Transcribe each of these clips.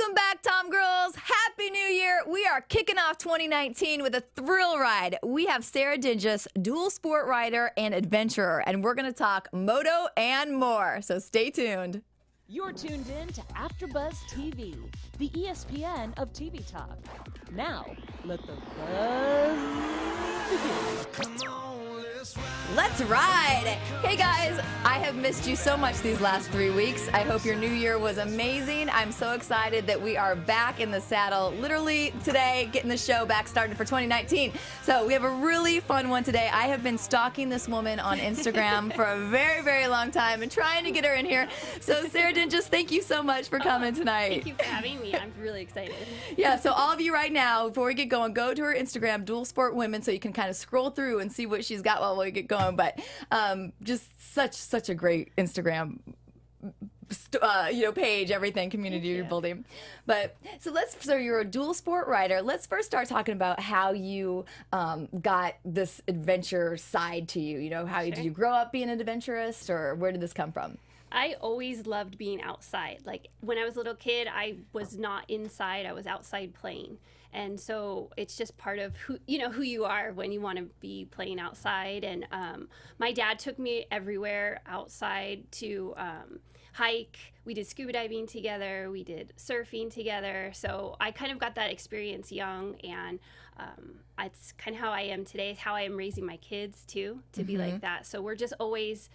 Welcome back, TomGirls. Happy New Year. We are kicking off 2019 with a thrill ride. We have Sara Dingus, dual sport rider and adventurer, and we're going to talk moto and more. So stay tuned. You're tuned in to AfterBuzz TV, the ESPN of TV talk. Now, let the buzz begin. Let's ride. Hey guys, I have missed you so much these last 3 weeks. I hope your new year was amazing. I'm so excited that we are back in the saddle literally today, getting the show back started for 2019. So we have a really fun one today. I have been stalking this woman on Instagram for a very, very long time and trying to get her in here. So Sara Dingus, thank you so much for coming tonight. Thank you for having me. I'm really excited. Yeah, so all of you right now, before we get going, go to her Instagram, Dual Sport Women, so you can kind of scroll through and see what she's got while we get going. But just such a great Instagram page, everything, community you're building. But so you're a dual sport rider. Let's first start talking about how you got this adventure side to you. You know, how did you grow up being an adventurist, or where did this come from? I always loved being outside. Like when I was a little kid, I was not inside, I was outside playing. And so it's just part of who you are when you want to be playing outside. And my dad took me everywhere outside to hike. We did scuba diving together. We did surfing together. So I kind of got that experience young, and it's kind of how I am today, how I am raising my kids too, to be like that. So we're just always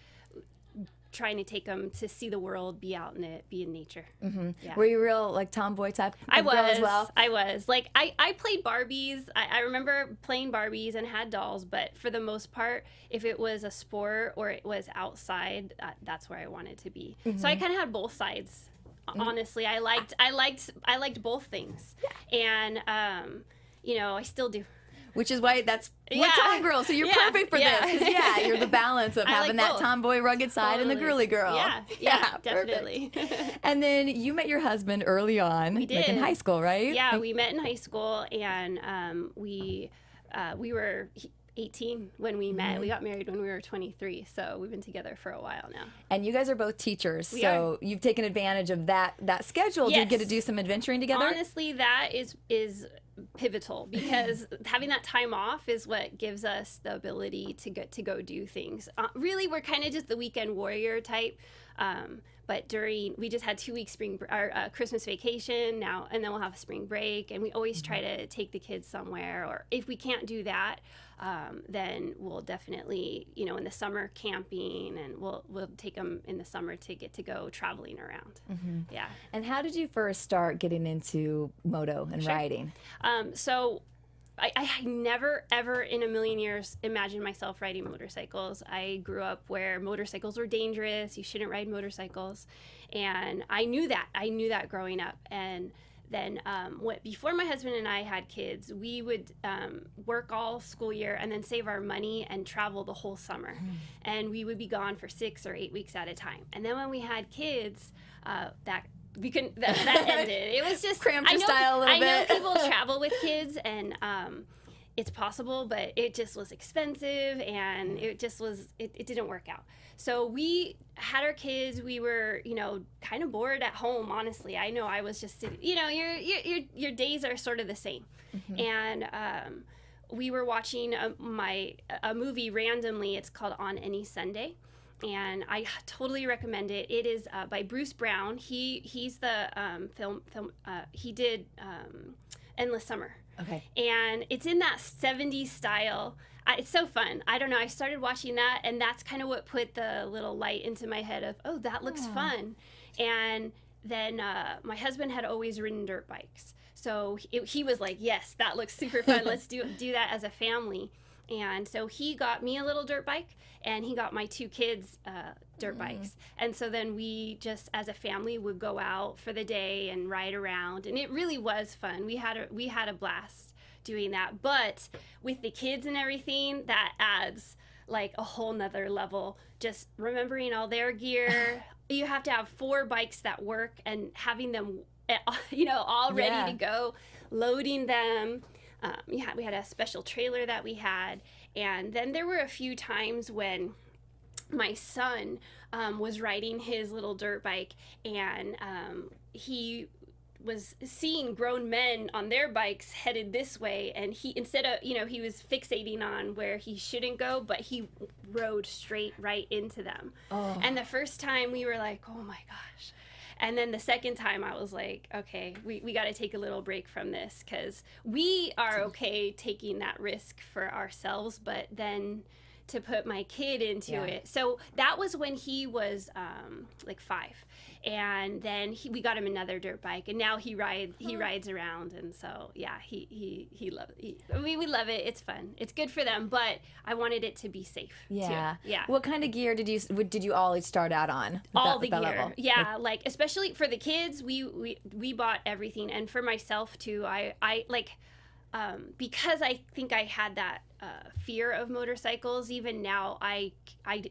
trying to take them to see the world, be out in it, be in nature. Yeah. Were you real like tomboy type I was girl as well? I was like I played Barbies. I remember playing Barbies and had dolls, but for the most part, if it was a sport or it was outside, that's where I wanted to be. So I kind of had both sides. Honestly, I liked both things, and I still do. Which is why that's what TomGirl. So you're perfect for this. 'Cause, you're the balance of having that tomboy rugged side and the girly girl. Yeah, definitely. And then you met your husband early on, We did. like in high school, right? Yeah, we met in high school, and we were 18 when we met. We got married when we were 23, so we've been together for a while now. And you guys are both teachers, We so are. you've taken advantage of that schedule to get to do some adventuring together? Honestly, that is pivotal, because having that time off is what gives us the ability to go do things. Really, we're kind of just the weekend warrior type. But we just had 2 weeks Christmas vacation now, and then we'll have a spring break, and we always try to take the kids somewhere. Or if we can't do that, then we'll definitely, in the summer camping, and we'll take them in the summer to get to go traveling around. Yeah. And how did you first start getting into moto and riding? So I never, ever in a million years imagined myself riding motorcycles. I grew up where motorcycles were dangerous. You shouldn't ride motorcycles. And I knew that. I knew that growing up. And then before my husband and I had kids, we would work all school year and then save our money and travel the whole summer. And we would be gone for 6 or 8 weeks at a time. And then when we had kids, that ended. It was just cramped your style a little bit. I know people travel with kids, and it's possible, but it just was expensive, and it didn't work out. So we had our kids. We were, kind of bored at home. Honestly, I know I was just, your days are sort of the same, and we were watching a movie randomly. It's called On Any Sunday. And I totally recommend it. It is by Bruce Brown. He's the he did Endless Summer. Okay. And it's in that 70s style. It's so fun. I don't know. I started watching that, and that's kind of what put the little light into my head of, oh, that looks fun. And then my husband had always ridden dirt bikes. So he was like, yes, that looks super fun. Let's do that as a family. And so he got me a little dirt bike, and he got my 2 kids dirt bikes. And so then we just, as a family, would go out for the day and ride around. And it really was fun. We had a blast doing that. But with the kids and everything, that adds like a whole nother level. Just remembering all their gear. You have to have 4 bikes that work, and having them, all ready to go, loading them. We had a special trailer that we had, and then there were a few times when my son was riding his little dirt bike, and he was seeing grown men on their bikes headed this way, and he, instead of, he was fixating on where he shouldn't go, but he rode straight right into them. And the first time we were like, oh my gosh. And then the second time I was like, okay, we got to take a little break from this, because we are okay taking that risk for ourselves, but then to put my kid into it. So that was when he was like 5. And then we got him another dirt bike, and now he rides around, and so he loves it. We love it. It's fun. It's good for them, but I wanted it to be safe too. Yeah. What kind of gear did you all start out on? All the gear. Level? Yeah, like especially for the kids, we bought everything, and for myself too. I like because I think I had that fear of motorcycles. Even now, I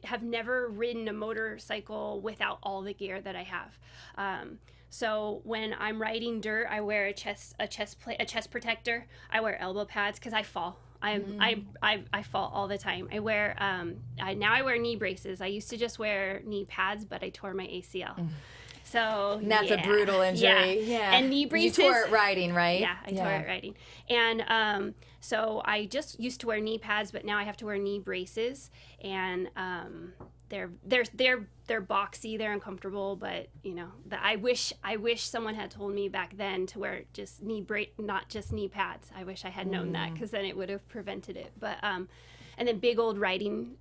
have never ridden a motorcycle without all the gear that I have. So when I'm riding dirt, I wear a chest protector. I wear elbow pads because I fall. I fall all the time. I wear now I wear knee braces. I used to just wear knee pads, but I tore my ACL. So and that's a brutal injury. Yeah. And knee braces. You tore it riding, right? Yeah, I tore it riding. And so I just used to wear knee pads, but now I have to wear knee braces. And they're boxy, they're uncomfortable, but I wish someone had told me back then to wear just not just knee pads. I wish I had known that, because then it would have prevented it. But and then big old riding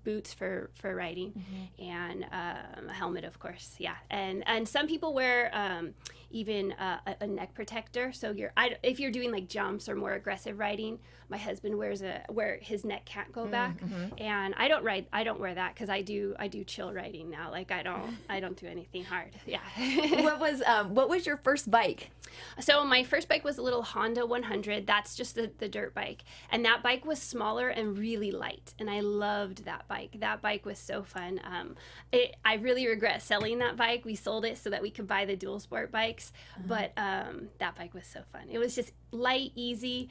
boots for riding, and a helmet, of course. Yeah, and some people wear even a neck protector. So if you're doing like jumps or more aggressive riding, my husband wears where his neck can't go back, and I don't wear that, because I do chill riding now. Like I don't do anything hard. Yeah. What was your first bike? So my first bike was a little Honda 100. That's just the dirt bike, and that bike was smaller and really light, and I loved that bike. That bike was so fun. I really regret selling that bike. We sold it so that we could buy the dual sport bikes, but that bike was so fun. It was just light, easy,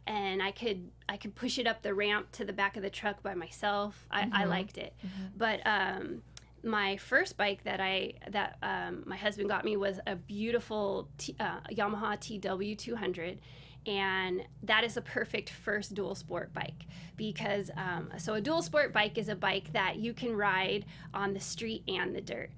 and I could push it up the ramp to the back of the truck by myself. I liked it. But my first bike that my husband got me was a beautiful Yamaha TW200. And that is a perfect first dual sport bike, because so a dual sport bike is a bike that you can ride on the street and the dirt.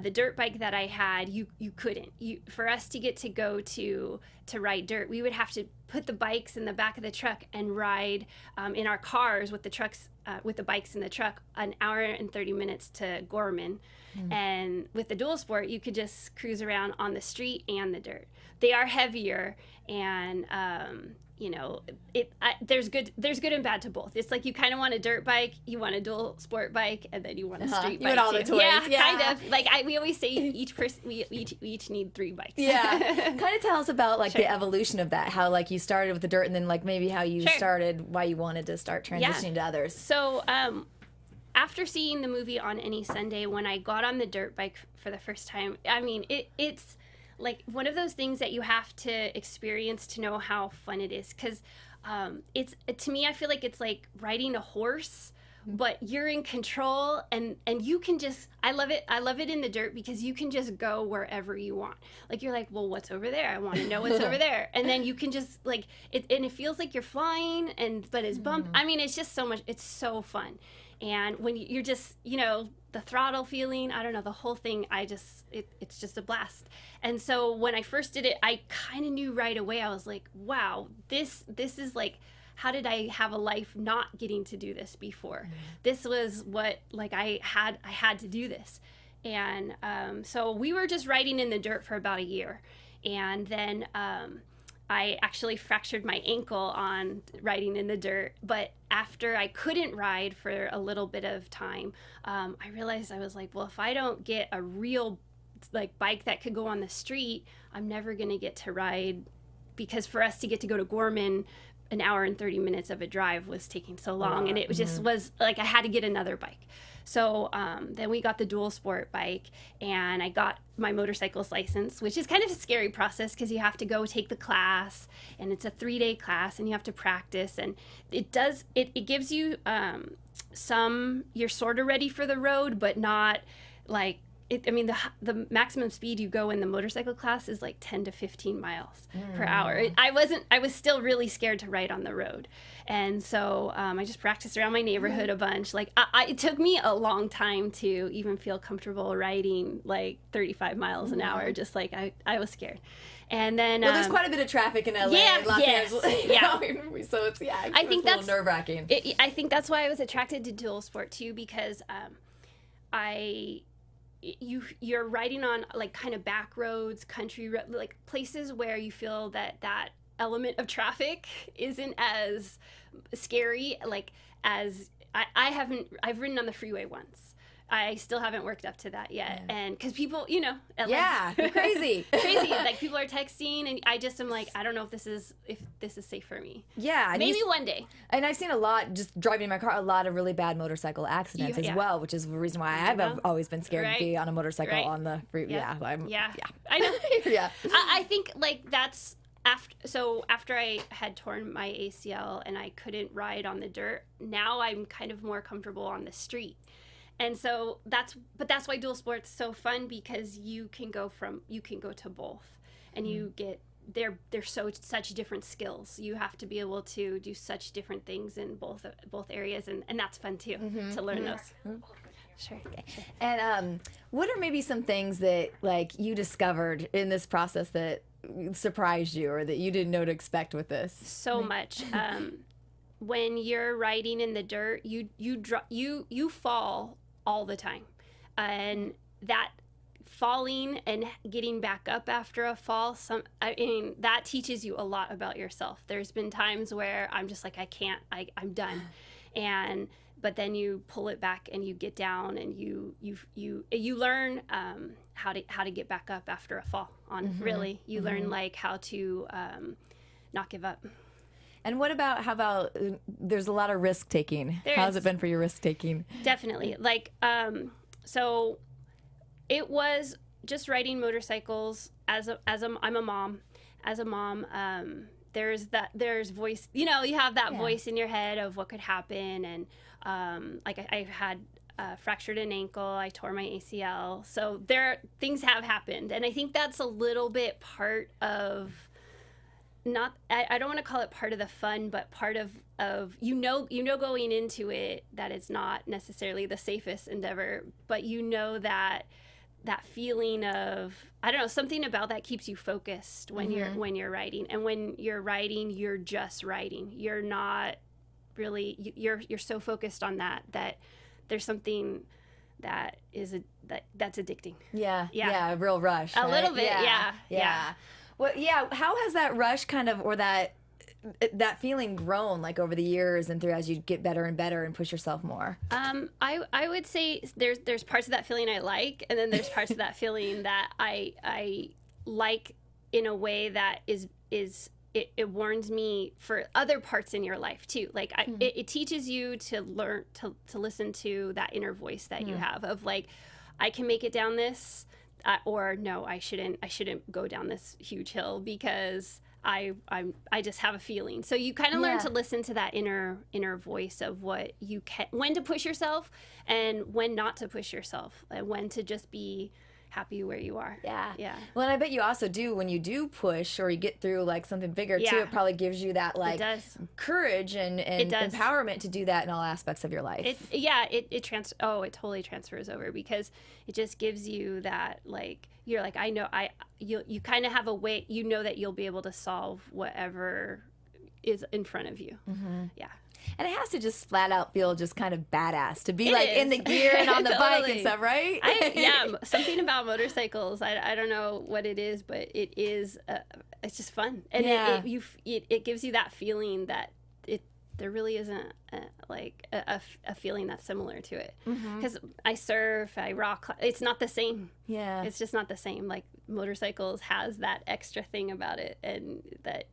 The dirt bike that I had, you couldn't. For us to get to go to ride dirt, we would have to put the bikes in the back of the truck and ride in our cars with the bikes in the truck, an hour and 30 minutes to Gorman. And with the dual sport, you could just cruise around on the street and the dirt. They are heavier, and there's good and bad to both. It's like you kind of want a dirt bike, you want a dual sport bike, and then you want a street bike. You want all the toys. Yeah, kind of. Like we always say, we each need 3 bikes. Yeah. Kind of tell us about the evolution of that. How you started with the dirt, and then maybe how you started, why you wanted to start transitioning to others. So after seeing the movie On Any Sunday, when I got on the dirt bike for the first time, I mean, it's like one of those things that you have to experience to know how fun it is. Because to me, I feel like it's like riding a horse, but you're in control, and you can just, I love it in the dirt, because you can just go wherever you want. Like you're like, well, what's over there? I want to know what's over there. And then you can just and it feels like you're flying, but it's bump. I mean, it's just so much, it's so fun. And when you're just, the throttle feeling, I don't know, the whole thing, it's just a blast. And so when I first did it, I kind of knew right away. I was like, wow, this is like, how did I have a life not getting to do this before? This was what, I had to do this. And so we were just riding in the dirt for about a year. And then I actually fractured my ankle on riding in the dirt, but after I couldn't ride for a little bit of time, I realized, I was like, well, if I don't get a real bike that could go on the street, I'm never going to get to ride, because for us to get to go to Gorman, an hour and 30 minutes of a drive was taking so long, and it just was like I had to get another bike. So then we got the dual sport bike, and I got my motorcyclist license, which is kind of a scary process, because you have to go take the class, and it's a 3-day class, and you have to practice, and it gives you you're sort of ready for the road, but not I mean, the maximum speed you go in the motorcycle class is like 10 to 15 miles per hour. I was still really scared to ride on the road. And so I just practiced around my neighborhood a bunch. Like it took me a long time to even feel comfortable riding like 35 miles an hour. Just like I was scared. And then there's quite a bit of traffic in LA, Los Angeles. Yeah. So it's I think a that's little nerve-wracking. I think that's why I was attracted to dual sport too, because you're riding on like kind of back roads, like places where you feel that element of traffic isn't as scary, like as I've ridden on the freeway once. I still haven't worked up to that yet. Yeah. And because people, LA, yeah, crazy. Like people are texting, and I just am like, I don't know if this is safe for me. Yeah. Maybe one day. And I've seen a lot, just driving in my car, a lot of really bad motorcycle accidents as well, which is the reason why I've always been scared to be on a motorcycle on the freeway. Yeah. Yeah. I know. Yeah. I think like that's after I had torn my ACL and I couldn't ride on the dirt, now I'm kind of more comfortable on the street. And so that's why dual sport's so fun, because you can go to both, and you get they're such different skills. You have to be able to do such different things in both areas, and that's fun too, to learn those. Sure. Okay. And what are maybe some things that like you discovered in this process that surprised you, or that you didn't know to expect with this? So much. When you're riding in the dirt, you fall all the time, and that falling and getting back up after a fall, that teaches you a lot about yourself. There's been times where I'm just like, I'm done, but then you pull it back and you get down, and you learn how to get back up after a fall. Really, you learn like how to not give up. And how about there's a lot of risk taking. How's it been for your risk taking? Definitely. Like, so it was just riding motorcycles I'm a mom. As a mom, there's voice, you have that voice in your head of what could happen. And like I had fractured an ankle, I tore my ACL. So things have happened. And I think that's a little bit part of, I don't want to call it part of the fun, but part of going into it that it's not necessarily the safest endeavor, but that feeling of, I don't know, something about that keeps you focused when you're riding. And when you're riding, you're just riding. You're not really, you're so focused on that there's something that that's addicting. Yeah. A real rush. A little bit. Yeah. Well, yeah. How has that rush kind of, or that feeling grown like over the years and through as you get better and better and push yourself more? I would say there's parts of that feeling I like, and then there's parts of that feeling that I like in a way that it warns me for other parts in your life too. Like it teaches you to learn to listen to that inner voice that you have of like, I can make it down this. Or no, I shouldn't go down this huge hill because I just have a feeling. So you kind of learn to listen to that inner voice of what you can, when to push yourself and when not to push yourself, and when to just be happy where you are. Yeah. Well, and I bet you also do, when you do push or you get through like something bigger too, it probably gives you that like courage and empowerment to do that in all aspects of your life. It totally transfers over, because it just gives you that, like, you're like, I know you kind of have a way, that you'll be able to solve whatever is in front of you. Yeah. And it has to just flat out feel just kind of badass to be like in the gear and on the bike and stuff, right? Something about motorcycles. I don't know what it is, but it is. It's just fun, and it gives you that feeling that there really isn't a feeling that's similar to it. Because I surf, I rock. It's not the same. Yeah, it's just not the same. Like motorcycles has that extra thing about it, and that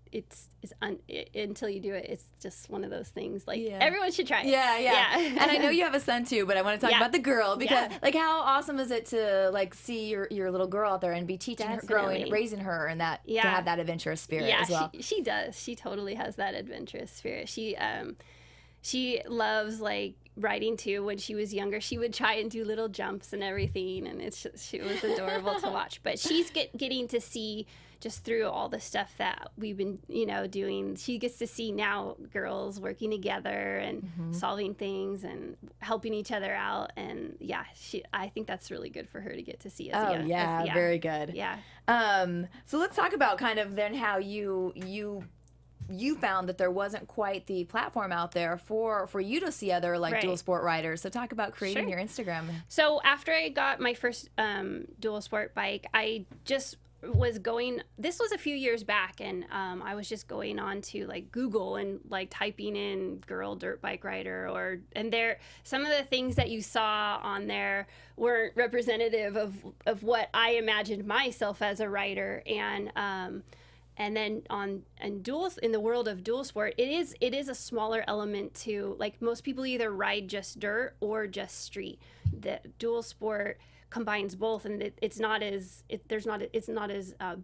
until you do it, it's just one of those things. Like everyone should try it. Yeah. And I know you have a son too, but I want to talk about the girl, because like how awesome is it to like see your little girl out there and be teaching her, raising her, and that to have that adventurous spirit as well. She does. She totally has that adventurous spirit. She loves like riding too. When she was younger, she would try and do little jumps and everything, and she was adorable to watch. But she's getting to see, just through all the stuff that we've been, doing, she gets to see now girls working together and solving things and helping each other out. And yeah, I think that's really good for her to get to see. Very good. Yeah. So let's talk about kind of then how you found that there wasn't quite the platform out there for you to see other dual sport riders. So talk about creating your Instagram. So after I got my first dual sport bike, I just was going, this was a few years back, and I was just going on to Google and typing in girl dirt bike rider, and there, some of the things that you saw on there weren't representative of what I imagined myself as a rider. And then in the world of dual sport, it is a smaller element to, most people either ride just dirt or just street. The dual sport combines both, and it's not as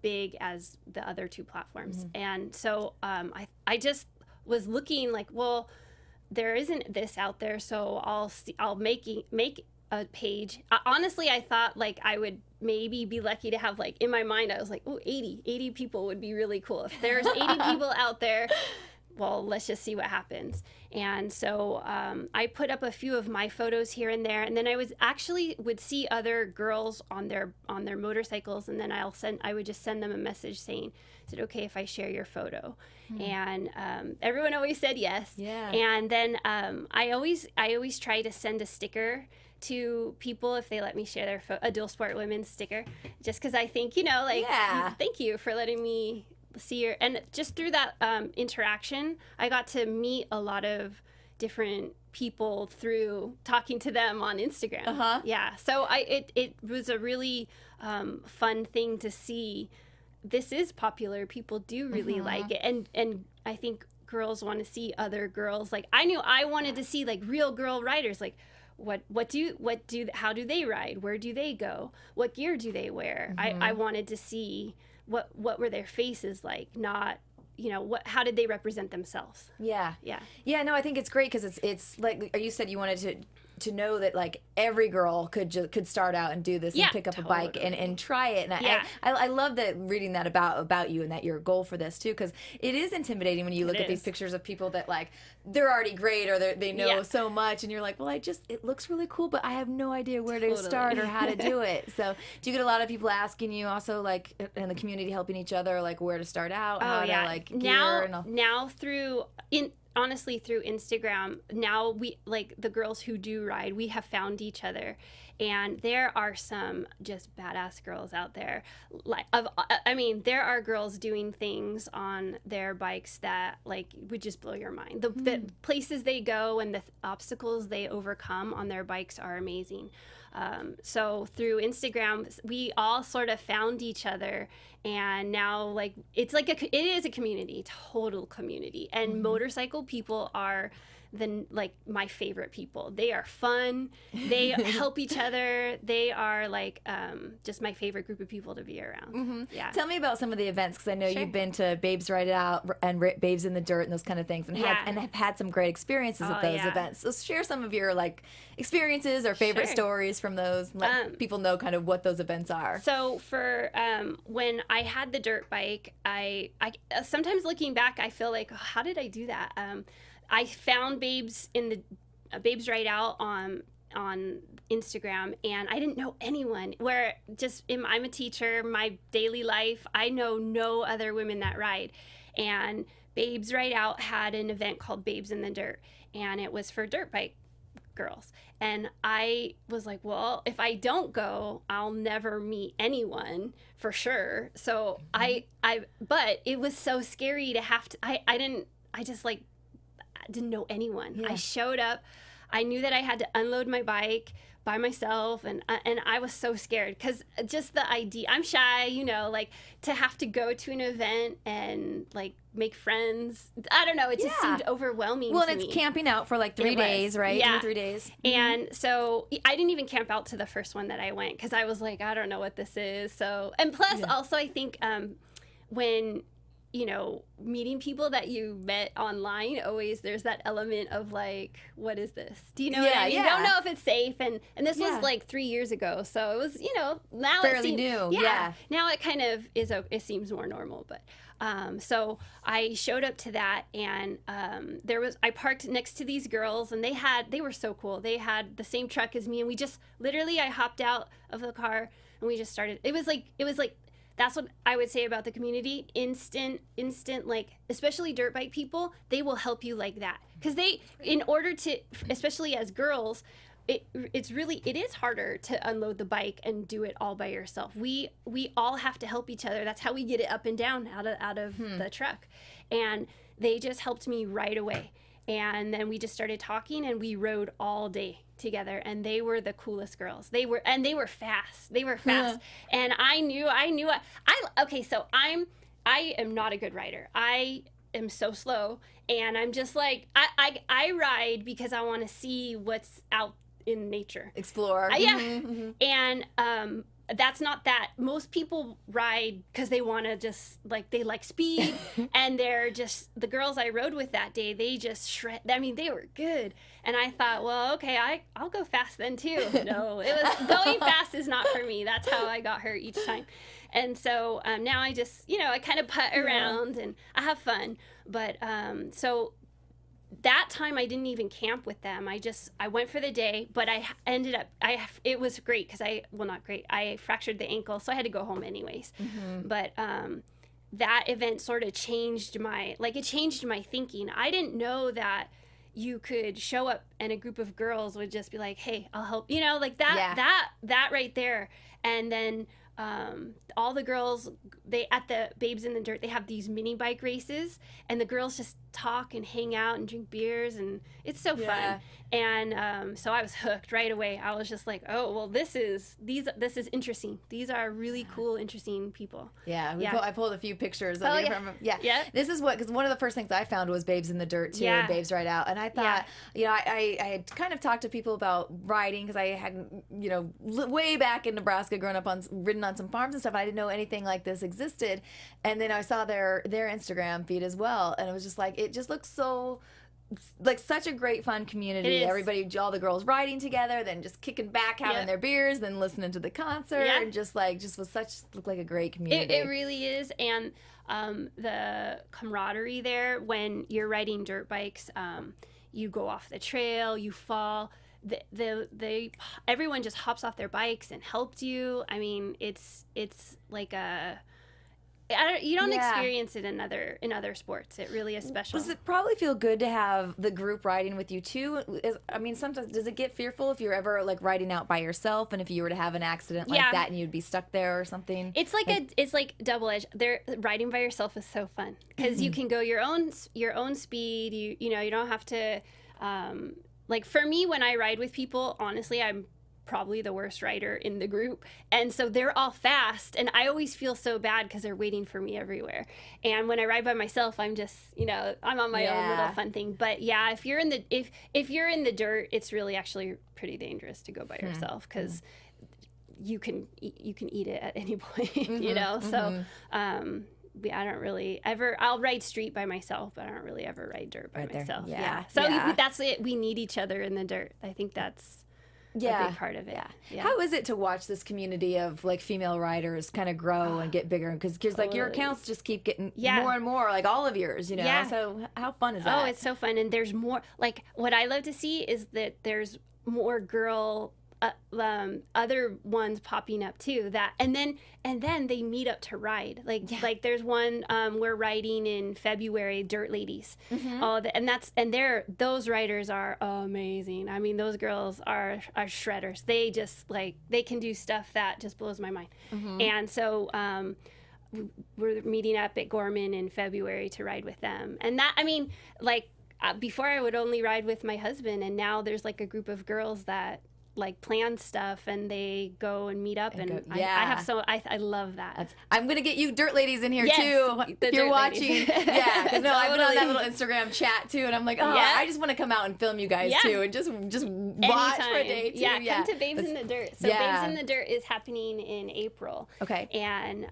big as the other two platforms. And so I just was looking well, there isn't this out there, so I'll make a page. Honestly, I thought I would maybe be lucky to have in my mind, I was 80 people would be really cool. If there's 80 people out there, well, let's just see what happens. And so I put up a few of my photos here and there, and then I would see other girls on their motorcycles, and then I would just send them a message saying, is it okay if I share your photo? And everyone always said yes. Yeah. And then I always try to send a sticker to people if they let me share a dual sport women's sticker, just because I think thank you for letting me see your, and just through that interaction, I got to meet a lot of different people through talking to them on Instagram. Yeah, so it was a really fun thing to see. This is popular. People do really like it, and I think girls want to see other girls. I knew I wanted to see real girl riders. How do they ride? Where do they go? What gear do they wear? I wanted to see what were their faces like, not how did they represent themselves. Yeah, no, I think it's great because it's you said you wanted to know that every girl could start out and do this and pick up a bike and try it. And I love that, reading that about you, and that your goal for this too, because it is intimidating when you look at these pictures of people that they're already great, or they know so much, and you're well, it looks really cool, but I have no idea where to start or how to do it. So do you get a lot of people asking you also, in the community, helping each other, where to start out, how to gear and all? Now honestly, through Instagram, now we, the girls who do ride, we have found each other, and there are some just badass girls out there. There are girls doing things on their bikes that would just blow your mind. The places they go and the obstacles they overcome on their bikes are amazing. So through Instagram, we all sort of found each other, and now it is a community, total community. And motorcycle people are my favorite people. They are fun. They help each other. They are just my favorite group of people to be around. Yeah. Tell me about some of the events, because I know you've been to Babes Ride It Out and Babes in the Dirt and those kind of things, and have had some great experiences at those events. So share some of your experiences or favorite stories from those, and let people know kind of what those events are. So for when I had the dirt bike, I sometimes looking back, I feel how did I do that? I found Babes Ride Out on Instagram, and I didn't know anyone. I'm a teacher, my daily life, I know no other women that ride. And Babes Ride Out had an event called Babes in the Dirt, and it was for dirt bike girls. And I was well, if I don't go, I'll never meet anyone for sure. So but it was so scary to have to, I didn't know anyone. I showed up. I knew that I had to unload my bike by myself, and I was so scared, because just the idea, I'm shy, to have to go to an event and make friends. I don't know, it just seemed overwhelming to me. Well, and it's camping out for 3 days, right? Yeah. 2 or 3 days. And so I didn't even camp out to the first one that I went, because I was I don't know what this is. So, and plus also I think when you know, meeting people that you met online, always there's that element of like, what is this? Do you know what I mean? You don't know if it's safe. And this was like 3 years ago. So it was, you know, now fairly new. Yeah. Now it kind of is, it seems more normal. But so I showed up to that, and I parked next to these girls, and they were so cool. They had the same truck as me, and we just literally, I hopped out of the car and we just started. It was like, that's what I would say about the community. Instant, like, especially dirt bike people, they will help you like that. Because in order to, especially as girls, it is harder to unload the bike and do it all by yourself. We all have to help each other. That's how we get it up and down out of the truck. And they just helped me right away. And then we just started talking, and we rode all day together, and they were the coolest girls. They were fast. And I knew okay, so I am not a good rider. I am so slow, and I'm just like, I ride because I want to see what's out in nature. Explore. And that's not that. Most people ride because they want to just, like, they like speed, and they're just, the girls I rode with that day, they just shred. I mean, they were good. And I thought, well, okay, I'll go fast then too. No, it was, going fast is not for me. That's how I got hurt each time. And so now I just, you know, I kind of putt around and I have fun. But so that time I didn't even camp with them. I went for the day, but I ended up, it was great because not great. I fractured the ankle, so I had to go home anyways. But that event sort of changed my thinking. I didn't know that you could show up and a group of girls would just be like, hey, I'll help, you know, like that right there. And then all the girls, at the Babes in the Dirt, they have these mini bike races, and the girls just talk and hang out and drink beers, and it's so fun. And so I was hooked right away. I was just like, oh, well, this is interesting. These are really cool, interesting people. I pulled a few pictures of you from This is because one of the first things I found was Babes in the Dirt too, and Babes Ride Out, and I thought, you know, I had kind of talked to people about riding because I hadn't, you know, way back in Nebraska, ridden on some farms and stuff. I didn't know anything like this existed, and then I saw their Instagram feed as well, and it was just like, it just looks so like such a great fun community. Everybody, all the girls riding together, then just kicking back, having their beers, then listening to the concert, and just looked like a great community. It really is. And the camaraderie there when you're riding dirt bikes, you go off the trail, you fall, everyone just hops off their bikes and helped you. I mean, it's like you don't experience it in other sports. It really is special. Does it probably feel good to have the group riding with you too? I mean, sometimes does it get fearful if you're ever like riding out by yourself, and if you were to have an accident like that and you'd be stuck there or something? It's like double-edged. Riding by yourself is so fun because you can go your own speed. You know, you don't have to. Like for me, when I ride with people, honestly, I'm probably the worst rider in the group, and so they're all fast, and I always feel so bad because they're waiting for me everywhere. And when I ride by myself, I'm just, you know, I'm on my own little fun thing. But yeah, if you're in the dirt, it's really actually pretty dangerous to go by yourself because you can eat it at any point, you know. So I don't really ever. I'll ride street by myself, but I don't really ever ride dirt by myself. So that's it. We need each other in the dirt. I think that's a big part of it. How is it to watch this community of like female riders kind of grow and get bigger? Because like your accounts just keep getting more and more, like all of yours, you know. So how fun is that? Oh, it's so fun, and there's more. Like what I love to see is that there's more girl. Other ones popping up too, and then they meet up to ride. Like there's one we're riding in February, Dirt Ladies. Those riders are amazing. I mean, those girls are shredders. They just they can do stuff that just blows my mind. And so we're meeting up at Gorman in February to ride with them. And that, I mean, before I would only ride with my husband, and now there's like a group of girls that like plan stuff and they go and meet up and I love that. I'm gonna get you Dirt Ladies in here too. If you're watching. Because I've been on that little Instagram chat too, and I'm like, I just want to come out and film you guys too, and just watch for a day too. Come to Babes in the Dirt. So Babes in the Dirt is happening in April. Okay. And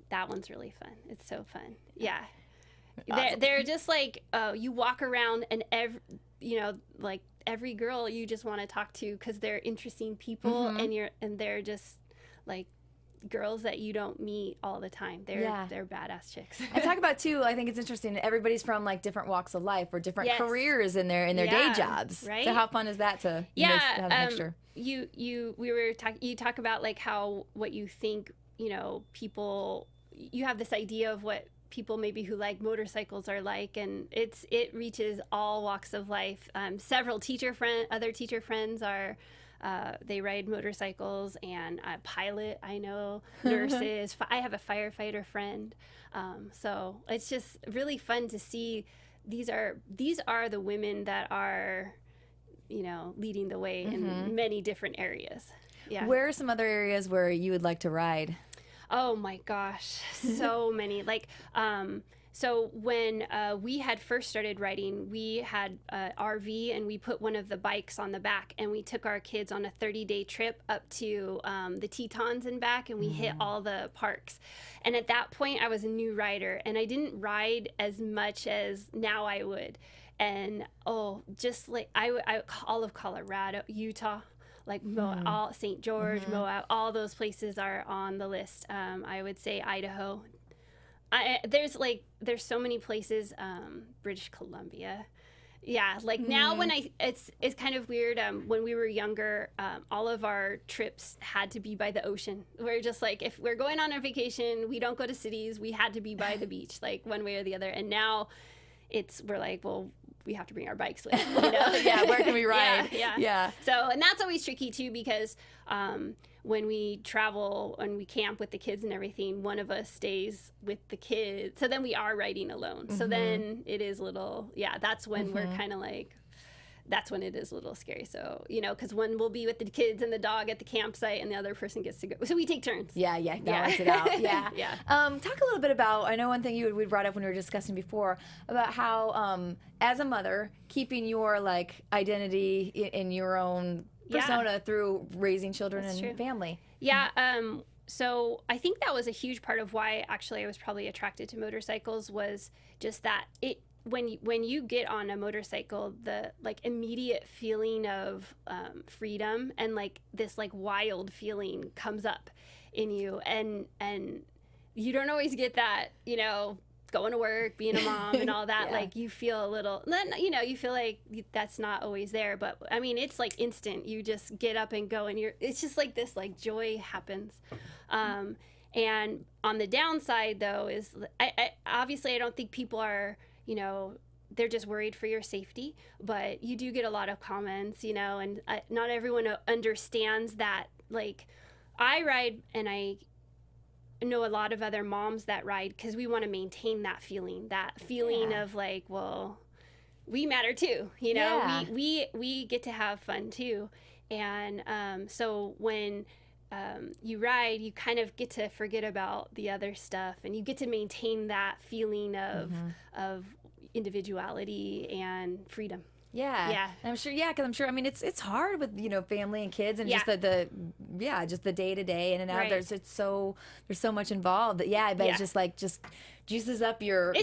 that one's really fun. It's so fun. Yeah. Awesome. They're just like, you walk around and like every girl you just want to talk to because they're interesting people, and they're just like girls that you don't meet all the time. They're badass chicks. And talk about too, I think it's interesting, everybody's from like different walks of life or different careers in their day jobs. Right. So how fun is that to have a mixture? You talk about like how what you think, people, you have this idea of what people maybe who like motorcycles are like, and it reaches all walks of life. Several other teacher friends are they ride motorcycles, and a pilot, I know, nurses. I have a firefighter friend. So it's just really fun to see. These are the women that are, leading the way in many different areas. Yeah. Where are some other areas where you would like to ride? Oh my gosh, so many. Like, so when we had first started riding, we had an RV, and we put one of the bikes on the back, and we took our kids on a 30-day trip up to the Tetons and back, and we hit all the parks. And at that point, I was a new rider, and I didn't ride as much as now I would. And just like I all of Colorado, Utah, like all St. George, Moab, all those places are on the list. I would say Idaho. There's so many places. British Columbia. Yeah, like now when it's kind of weird. When we were younger, all of our trips had to be by the ocean. We're just like, if we're going on a vacation, we don't go to cities. We had to be by the beach, like one way or the other. And now we're like, well, we have to bring our bikes with, Yeah, where can we ride? Yeah. So, and that's always tricky too, because when we travel and we camp with the kids and everything, one of us stays with the kids. So then we are riding alone. So then it is that's when we're kind of like, that's when it is a little scary. So, because one will be with the kids and the dog at the campsite, and the other person gets to go. So we take turns. Balance it out. Yeah. Yeah. Talk a little bit about, I know one thing we brought up when we were discussing before, about how, as a mother, keeping your like identity in your own persona through raising children and family. Yeah. So I think that was a huge part of why actually I was probably attracted to motorcycles, was just that when you get on a motorcycle, the like immediate feeling of freedom and like this like wild feeling comes up in you, and you don't always get that, going to work, being a mom and all that. Like you feel a little, you feel like that's not always there, but I mean, it's like instant. You just get up and go, and it's just like this like joy happens. And on the downside though is I obviously I don't think people are, they're just worried for your safety, but you do get a lot of comments, and not everyone understands that. Like, I ride, and I know a lot of other moms that ride because we want to maintain that feeling of like, well, we matter too, we get to have fun too. And so when you ride, you kind of get to forget about the other stuff, and you get to maintain that feeling of individuality and freedom. Yeah. And I'm sure, because I'm sure, I mean, it's hard with, family and kids, and just the day to day in and out. Right. There's so much involved. But it just juices up your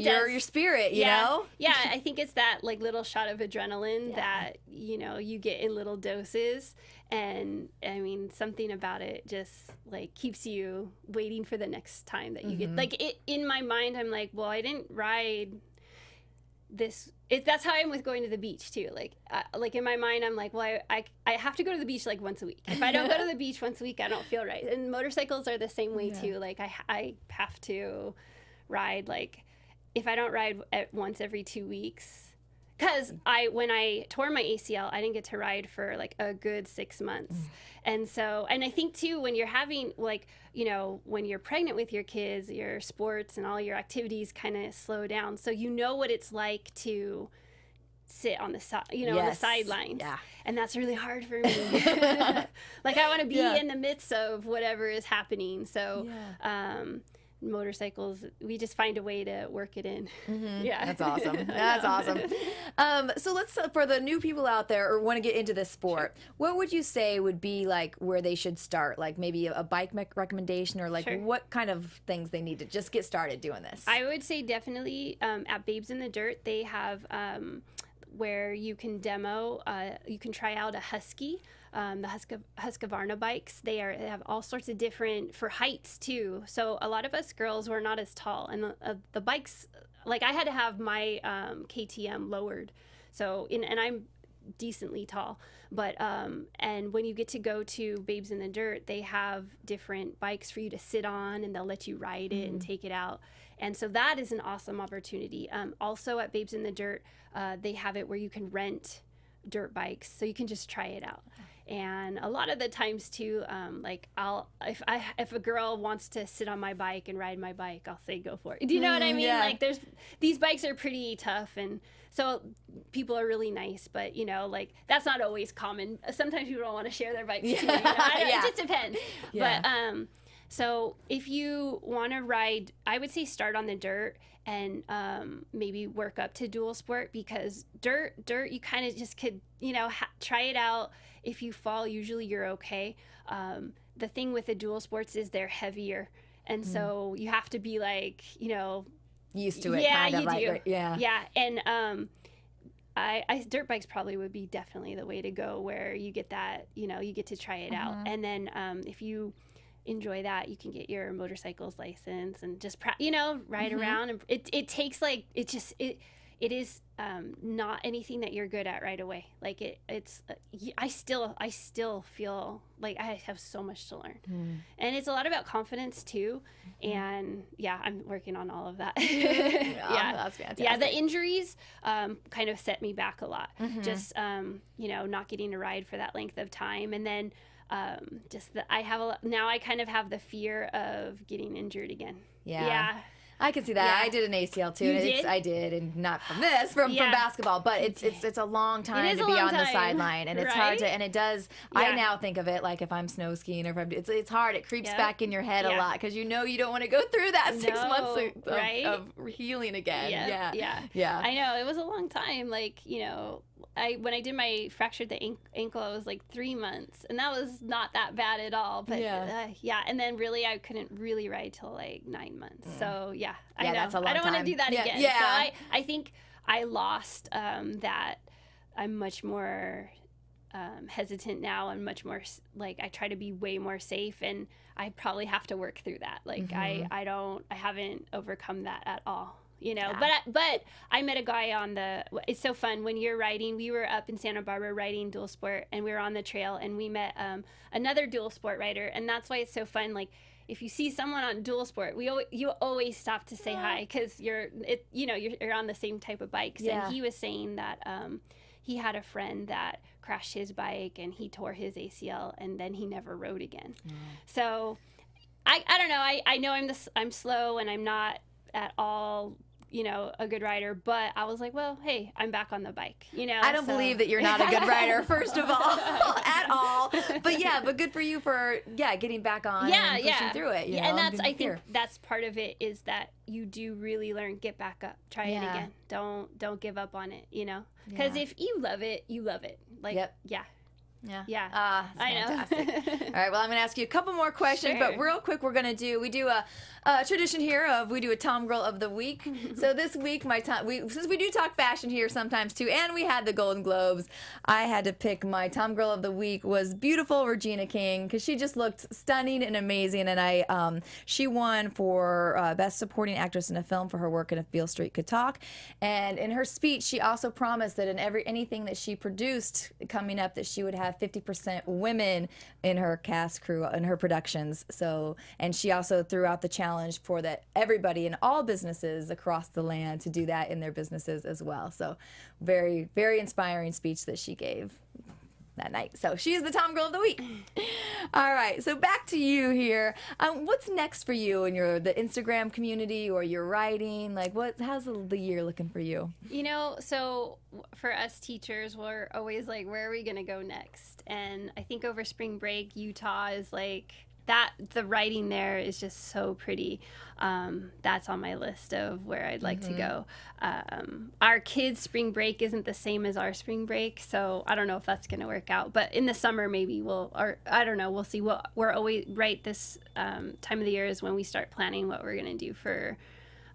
spirit, you know? Yeah, I think it's that like little shot of adrenaline that, you get in little doses. And I mean, something about it just like keeps you waiting for the next time that you get, like in my mind, I'm like, well, I didn't ride this. That's how I am with going to the beach too. Like in my mind, I'm like, well, I have to go to the beach like once a week. If I don't go to the beach once a week, I don't feel right. And motorcycles are the same way too. Like I have to ride, like if I don't ride once every 2 weeks, because when I tore my ACL, I didn't get to ride for like a good 6 months. And so, and I think too, when you're having like, when you're pregnant with your kids, your sports and all your activities kind of slow down. So what it's like to sit on the side, on the sidelines. Yeah. And that's really hard for me. Like I want to be in the midst of whatever is happening. So, motorcycles, we just find a way to work it in. Yeah, That's awesome. That's awesome. So let's for the new people out there or want to get into this sport, what would you say would be like where they should start? Like maybe a bike recommendation, or like what kind of things they need to just get started doing this? I would say definitely at Babes in the Dirt, they have where you can demo, you can try out a Husky. The Husqvarna bikes, they have all sorts of different for heights too. So a lot of us girls were not as tall, and the bikes, like I had to have my KTM lowered. So and I'm decently tall, but and when you get to go to Babes in the Dirt, they have different bikes for you to sit on, and they'll let you ride it and take it out. And so that is an awesome opportunity. Also at Babes in the Dirt, they have it where you can rent dirt bikes, so you can just try it out. And a lot of the times too, like if a girl wants to sit on my bike and ride my bike, I'll say go for it. Do you know what I mean? Yeah. Like these bikes are pretty tough, and so people are really nice, but like that's not always common. Sometimes people don't want to share their bikes too. It just depends. Yeah. But so if you want to ride, I would say start on the dirt and maybe work up to dual sport, because dirt you kind of just could try it out. If you fall, usually you're okay. The thing with the dual sports is they're heavier, and so you have to be like used to it. Yeah, kind of you like, do. right? Yeah. Yeah, and I dirt bikes probably would be definitely the way to go, where you get that you get to try it out, and then if you enjoy that, you can get your motorcycle's license and just ride around. And it takes like it is not anything that you're good at right away. Like it's I still feel like I have so much to learn, and it's a lot about confidence too. And I'm working on all of that. That's fantastic. Yeah, the injuries kind of set me back a lot. Just not getting to ride for that length of time, and then just that now I kind of have the fear of getting injured again. Yeah. I can see that. Yeah. I did an ACL too. You and did? I did, and not from basketball, but it's a long time to be on the sideline, and it's hard to, and it does. I now think of it like if I'm snow skiing or if I'm, it's hard. It creeps back in your head a lot, because you don't want to go through that 6 months of healing again. Yeah. I know, it was a long time. Like when I did my fractured the ankle, I was like 3 months, and that was not that bad at all. But and then really I couldn't really ride till like 9 months. So I know. That's a long I don't want to time. do that again. Yeah. So I think I lost that. I'm much more hesitant now, and much more like I try to be way more safe, and I probably have to work through that. Like I haven't overcome that at all. But I met a guy it's so fun when you're riding. We were up in Santa Barbara riding dual sport, and we were on the trail, and we met another dual sport rider, and that's why it's so fun. Like if you see someone on dual sport, you always stop to say hi, because you're on the same type of bikes. Yeah. And he was saying that he had a friend that crashed his bike and he tore his ACL, and then he never rode again. So I don't know. I know I'm slow, and I'm not at all a good rider, but I was like, well, hey, I'm back on the bike, I don't believe that you're not a good rider, first of all, at all. But good for you for getting back on and pushing through it. And I think that's part of it, is that you do really learn, get back up, try it again. Don't give up on it, because if you love it, you love it. Like, Yeah. I know. Fantastic. All right, well, I'm going to ask you a couple more questions, Sure. but real quick, we do a tradition here we do a TomGirl of the week. So this week, since we do talk fashion here sometimes too, and we had the Golden Globes, I had to pick my TomGirl of the week was beautiful Regina King, because she just looked stunning and amazing, and she won for Best Supporting Actress in a Film for her work in If Beale Street Could Talk. And in her speech, she also promised that in anything that she produced coming up, that she would have 50% women in her cast crew in her productions. So, and she also threw out the challenge for that everybody in all businesses across the land to do that in their businesses as well. So very, very inspiring speech that she gave that night. So she is the TomGirl of the week. All right, so back to you here. What's next for you in the Instagram community or your writing? Like, how's the year looking for you? So for us teachers, we're always like, where are we going to go next? And I think over spring break, Utah is like the writing there is just so pretty. That's on my list of where I'd like to go. Our kids' spring break isn't the same as our spring break, so I don't know if that's going to work out. But in the summer, maybe I don't know. We'll see. We're always right this time of the year is when we start planning what we're going to do for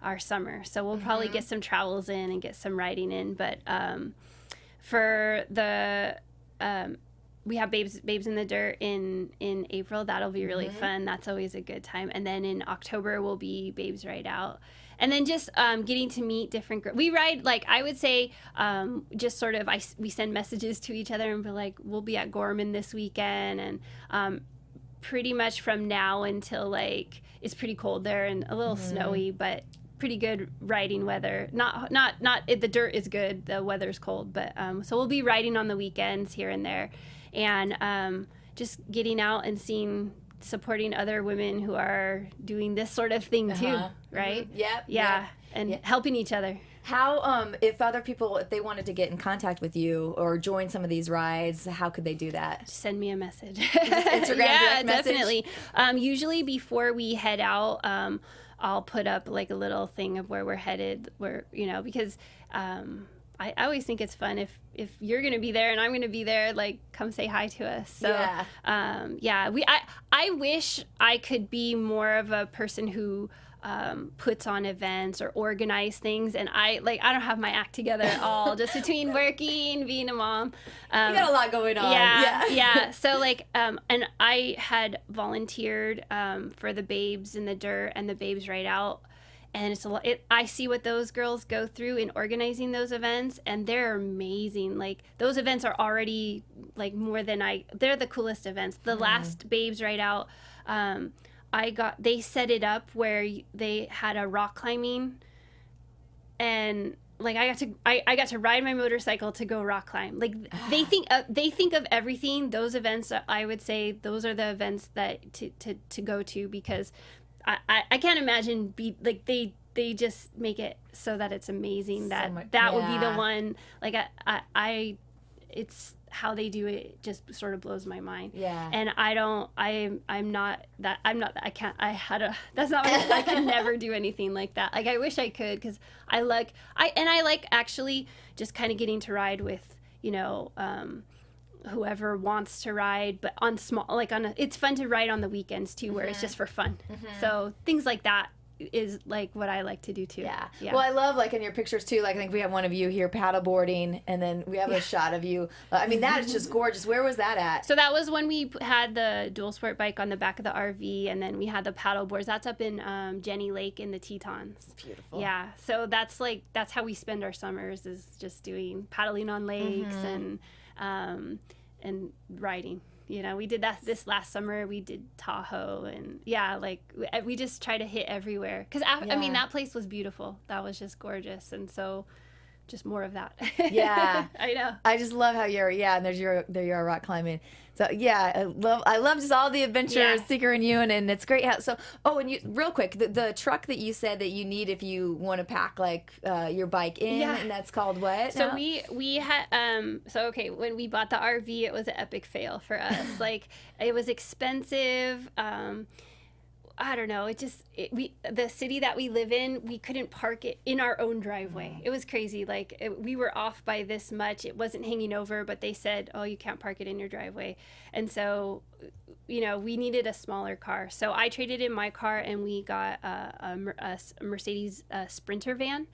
our summer. So we'll probably get some travels in and get some writing in. But for the we have Babes in the Dirt in April. That'll be really fun. That's always a good time. And then in October will be Babes Ride Out. And then just getting to meet different girls. We ride, like, I would say, just sort of, we send messages to each other and be like, we'll be at Gorman this weekend. And pretty much from now until, like, it's pretty cold there and a little snowy, but pretty good riding weather. Not the dirt is good. The weather's cold. But so we'll be riding on the weekends here and there. And just getting out and supporting other women who are doing this sort of thing too, right? Yep. Yeah, and helping each other. How, if other people, if they wanted to get in contact with you or join some of these rides, how could they do that? Send me a message. Instagram direct message? Definitely. Usually before we head out, I'll put up like a little thing of where we're headed, because I always think it's fun if you're going to be there and I'm going to be there, like, come say hi to us. So, I wish I could be more of a person who puts on events or organize things. And I don't have my act together at all, just between working, being a mom. You got a lot going on. Yeah. So, like, and I had volunteered for the Babes in the Dirt and the Babes Ride Out. And it's a lot. I see what those girls go through in organizing those events, and they're amazing. Like, those events are already, like, they're the coolest events. The last Babes Ride Out, they set it up where they had a rock climbing, and, like, I got to ride my motorcycle to go rock climb. Like, they think of everything. Those events, I would say, those are the events that to go to, because I can't imagine they just make it so that it's amazing that would be the one. Like, it's how they do it just sort of blows my mind. Yeah. And I could never do anything like that. Like, I wish I could, because I like actually just kind of getting to ride with, whoever wants to ride, but on it's fun to ride on the weekends too, where it's just for fun. So things like that is, like, what I like to do too. Yeah. Well, I love, like, in your pictures too, like, I think we have one of you here paddleboarding, and then we have a shot of you. I mean, that is just gorgeous. Where was that at? So that was when we had the dual sport bike on the back of the RV, and then we had the paddle boards. That's up in Jenny Lake in the Tetons. Beautiful. Yeah. So that's how we spend our summers, is just doing paddling on lakes and riding. We did that this last summer. We did Tahoe, and we just try to hit everywhere. Because I mean, that place was beautiful. That was just gorgeous, and so just more of that. Yeah, I know. I just love how you're. Yeah, and there you are rock climbing. So yeah, I love just all the adventures, Seeker and you, and it's great. And you, real quick, the truck that you said that you need if you want to pack, like, your bike in, and that's called what? So we had when we bought the RV, it was an epic fail for us. Like, it was expensive. I don't know. The city that we live in, we couldn't park it in our own driveway. It was crazy. Like, we were off by this much. It wasn't hanging over, but they said, "Oh, you can't park it in your driveway." And so, we needed a smaller car. So I traded in my car, and we got a Mercedes Sprinter van.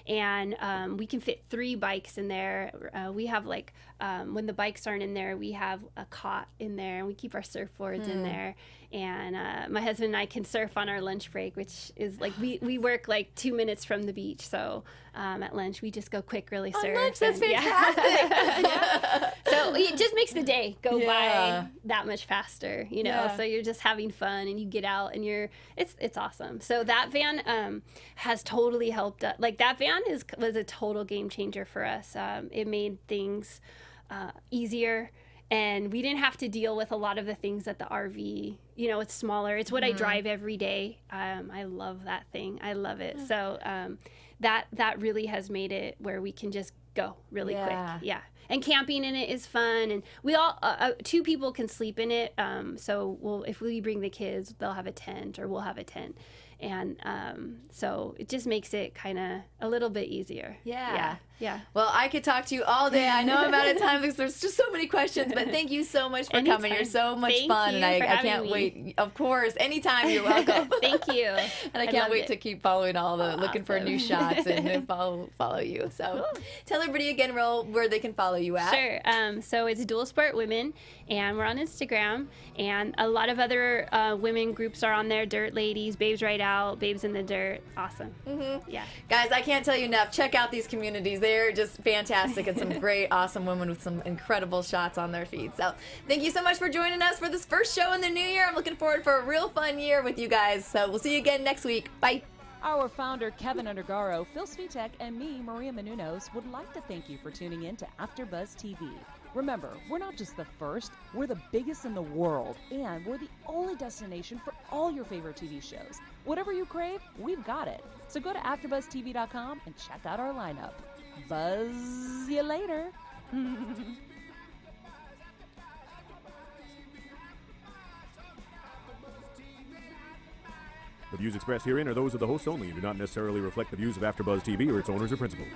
And we can fit 3 bikes in there. We have, like, when the bikes aren't in there, we have a cot in there, and we keep our surfboards in there. And my husband and I can surf on our lunch break, which is, like, we work, like, 2 minutes from the beach. So at lunch, we just go quick, really surf. Lunch, that's fantastic. Yeah. So it just makes the day go by that much faster, So you're just having fun, and you get out, and it's awesome. So that van has totally helped us. Like, that van was a total game changer for us. It made things easier, and we didn't have to deal with a lot of the things that the RV, it's smaller. It's what I drive every day. I love that thing. I love it. So that really has made it where we can just go really Yeah. quick. Yeah. And camping in it is fun, and we all 2 people can sleep in it. So if we bring the kids, they'll have a tent, or we'll have a tent, and so it just makes it kind of a little bit easier. Yeah. Yeah. Well, I could talk to you all day. I know I'm out of time because there's just so many questions, but thank you so much for coming. You're so much Thank fun, you and for I having can't me. wait. Of course, anytime you're welcome. Thank you. And I I can't loved wait it. to keep following all the looking for new Awesome. shots and then follow you. So tell everybody again, Ro, where they can follow you at. Sure. So it's Dual Sport Women, and we're on Instagram, and a lot of other women groups are on there. Dirt Ladies, Babes Right Out, Babes in the Dirt. Awesome. Yeah. Guys, I can't tell you enough. Check out these communities. They're just fantastic and some great, awesome women with some incredible shots on their feed. So thank you so much for joining us for this first show in the new year. I'm looking forward for a real fun year with you guys. So we'll see you again next week. Bye. Our founder, Kevin Undergaro, Phil Svitek, and me, Maria Menounos, would like to thank you for tuning in to AfterBuzz TV. Remember, we're not just the first, we're the biggest in the world, and we're the only destination for all your favorite TV shows. Whatever you crave, we've got it. So go to AfterBuzzTV.com and check out our lineup. Buzz you later. The views expressed herein are those of the hosts only and do not necessarily reflect the views of AfterBuzz TV or its owners or principals.